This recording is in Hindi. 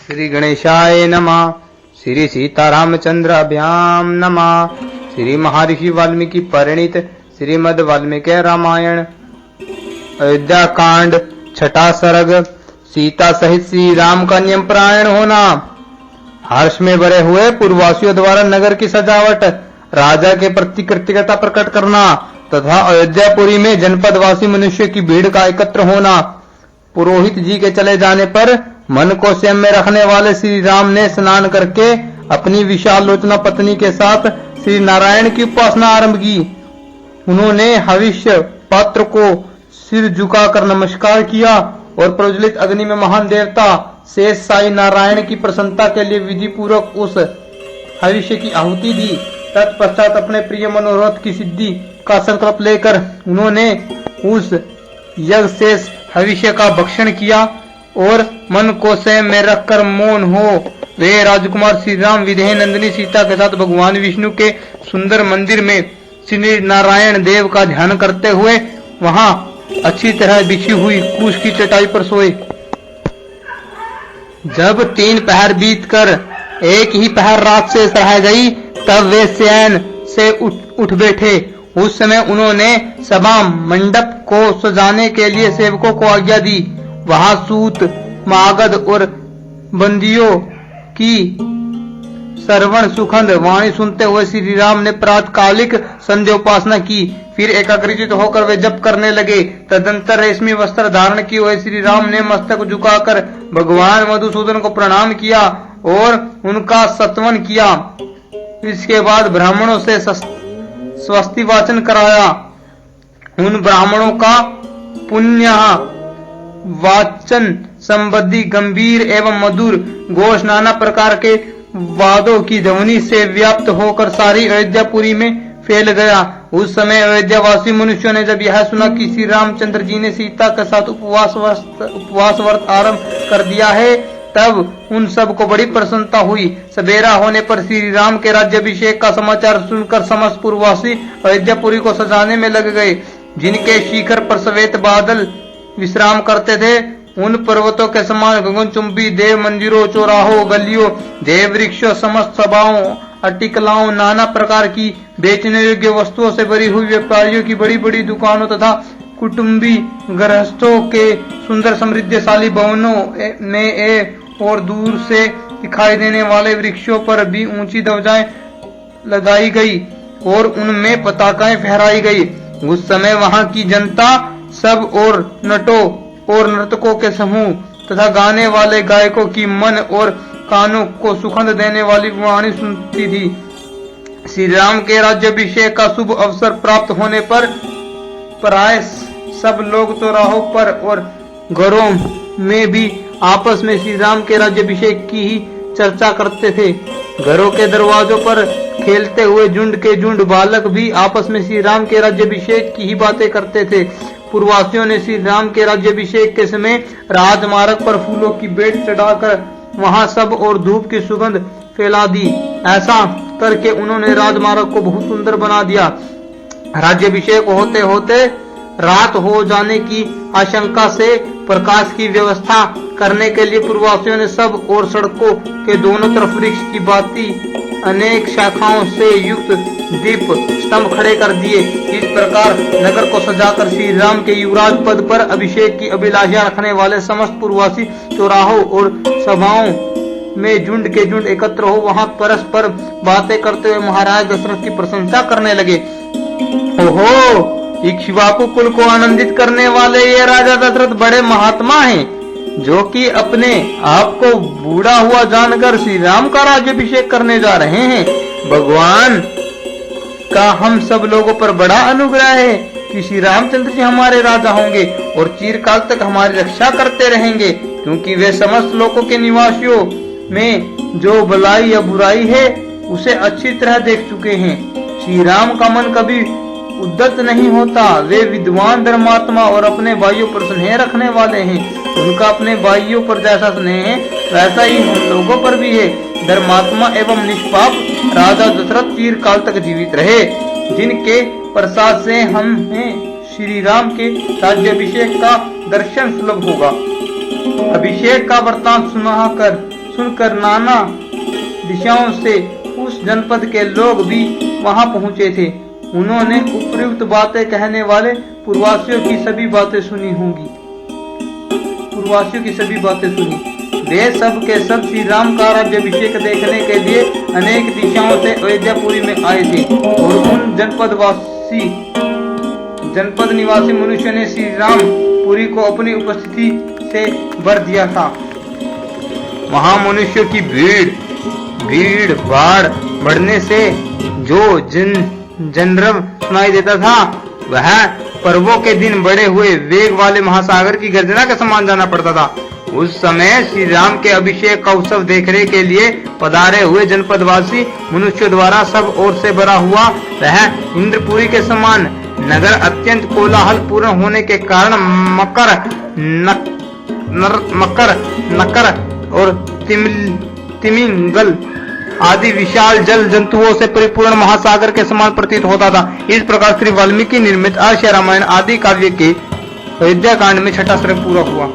श्री गणेशाय नमः। श्री सीतारामचंद्राभ्याम नमः। श्री महर्षि वाल्मीकि परिणीत श्रीमद् वाल्मीकि रामायण अयोध्या कांड छठा सर्ग। सीता सहित श्री राम का नियम परायण होना। हर्ष में भरे हुए पूर्ववासियों द्वारा नगर की सजावट, राजा के प्रति कृतज्ञता प्रकट करना तथा अयोध्यापुरी में जनपदवासी मनुष्य की भीड़ का एकत्र होना। पुरोहित जी के चले जाने पर मन को संयम में रखने वाले श्री राम ने स्नान करके अपनी विशाल लोचना पत्नी के साथ श्री नारायण की उपासना आरंभ की। उन्होंने हविष्य पात्र को सिर झुकाकर नमस्कार किया और प्रज्वलित अग्नि में महान देवता शेष साई नारायण की प्रसन्नता के लिए विधि पूर्वक उस हविष्य की आहुति दी। तत्पश्चात अपने प्रिय मनोरथ की सिद्धि का संकल्प लेकर उन्होंने उस यज्ञ शेष हविष्य का भक्षण किया और मन को संयम में रखकर मौन हो वे राजकुमार श्री राम विदेह नंदिनी सीता के साथ भगवान विष्णु के सुंदर मंदिर में श्री नारायण देव का ध्यान करते हुए वहां अच्छी तरह बिछी हुई कुश की चटाई पर सोए। जब 3 पहर बीतकर एक ही पहर रात से रह गई तब वे शयन से उठ बैठे। उस समय उन्होंने सभा मंडप को सजाने के लिए सेवकों को आज्ञा दी। वहां सूत, मागध और बंदियों की श्रवण सुखंद वाणी सुनते हुए श्री राम ने प्रातकालिक संध्या उपासना की। फिर एकाग्रचित होकर वे जप करने लगे। तदंतर रेशमी वस्त्र धारण किए हुए श्री राम ने मस्तक झुकाकर भगवान मधुसूदन को प्रणाम किया और उनका सत्वन किया। इसके बाद ब्राह्मणों से स्वस्ति वाचन कराया। उन ब्राह्मणों का पुण्य वाचन संबंधी गंभीर एवं मधुर घोष नाना प्रकार के वादों की ध्वनि से व्याप्त होकर सारी अयोध्यापुरी में फैल गया। उस समय अयोध्यावासी मनुष्यों ने जब यह सुना कि श्री रामचंद्र जी ने सीता के साथ उपवास व्रत आरंभ कर दिया है तब उन सब को बड़ी प्रसन्नता हुई। सवेरा होने पर श्री राम के राज्याभिषेक का समाचार सुनकर समस्त पूर्ववासी अयोध्यापुरी को सजाने में लग गए। जिनके शिखर पर श्वेत बादल विश्राम करते थे उन पर्वतों के समान गगनचुंबी देव मंदिरों, चौराहों, गलियों, देव वृक्षों, समस्त सभाओं, अटिकलाओं, नाना प्रकार की बेचने योग्य वस्तुओं से भरी हुई व्यापारियों की बड़ी बड़ी दुकानों तथा कुटुंबी गृहस्थों के सुंदर समृद्धशाली भवनों में और दूर से दिखाई देने वाले वृक्षों पर भी ऊंची ध्वजाएं लगाई गई और उनमें पताकाएं फहराई गई। उस समय वहां की जनता सब और नटों और नर्तकों के समूह तथा गाने वाले गायकों की मन और कानों को सुगंध देने वाली वाणी सुनती थी। श्री राम के राज्याभिषेक का शुभ अवसर प्राप्त होने पर प्राय सब लोग चौराहों पर और घरों में भी आपस में श्री राम के राज्याभिषेक की ही चर्चा करते थे। घरों के दरवाजों पर खेलते हुए झुंड के झुंड बालक भी आपस में श्री राम के राज्याभिषेक की ही बातें करते थे। पूर्ववासियों ने श्री राम के राज्याभिषेक के समय राजमार्ग पर फूलों की बेट चढ़ाकर वहां सब और धूप की सुगंध फैला दी। ऐसा करके उन्होंने राजमार्ग को बहुत सुंदर बना दिया। राज्याभिषेक होते होते रात हो जाने की आशंका से प्रकाश की व्यवस्था करने के लिए पूर्ववासियों ने सब और सड़कों के दोनों तरफ वृक्ष की भांति अनेक शाखाओं से युक्त दीप स्तंभ खड़े कर दिए। इस प्रकार नगर को सजाकर श्री राम के युवराज पद पर अभिषेक की अभिलाषा रखने वाले समस्त पूर्ववासी चौराहों और सभाओं में झुंड के झुंड एकत्र हो वहां परस्पर बातें करते हुए महाराज दशरथ की प्रशंसा करने लगे। ओहो, इक्ष्वाकु कुल को आनंदित करने वाले ये राजा दशरथ बड़े महात्मा हैं जो कि अपने आप को बूढ़ा हुआ जानकर श्री राम का राज्याभिषेक करने जा रहे हैं। भगवान का हम सब लोगों पर बड़ा अनुग्रह है कि श्री रामचंद्र जी हमारे राजा होंगे और चिरकाल तक हमारी रक्षा करते रहेंगे, क्योंकि वे समस्त लोगों के निवासियों में जो भलाई या बुराई है उसे अच्छी तरह देख चुके हैं। श्री राम का मन कभी उद्दत नहीं होता। वे विद्वान, धर्मात्मा और अपने भाइयों पर स्नेह रखने वाले हैं। उनका अपने भाइयों पर जैसा स्नेह है वैसा ही हम लोगों पर भी है। धर्मात्मा एवं निष्पाप राजा दशरथ चिरकाल तक जीवित रहे, जिनके प्रसाद से हमें श्री राम के राज्याभिषेक का दर्शन सुलभ होगा। अभिषेक का वृतांत सुनकर नाना दिशाओं से उस जनपद के लोग भी वहां पहुंचे थे। उन्होंने उपयुक्त बातें कहने वाले पूर्ववासियों की सभी बातें सुनी होंगी। वे सब के सब श्री राम का राज्याभिषेक देखने के लिए अनेक दिशाओं से अयोध्यापुरी में आए थे और उन जनपद निवासी मनुष्य ने श्री राम पुरी को अपनी उपस्थिति से भर दिया था। वहां मनुष्यों की भीड़ भाड़ बढ़ने से जो जनरव सुनाई देता था वह पर्वों के दिन बड़े हुए वेग वाले महासागर की गर्जना के समान जाना पड़ता था। उस समय श्री राम के अभिषेक का उत्सव देखने के लिए पधारे हुए जनपदवासी मनुष्यों द्वारा सब ओर से भरा हुआ वह इंद्रपुरी के समान नगर अत्यंत कोलाहल पूर्ण होने के कारण मकर और तिमिंगल आदि विशाल जल जंतुओं से परिपूर्ण महासागर के समान प्रतीत होता था। इस प्रकार श्री वाल्मीकि निर्मित आर्ष रामायण आदि काव्य के अयोध्या कांड में छठा सर्ग पूरा हुआ।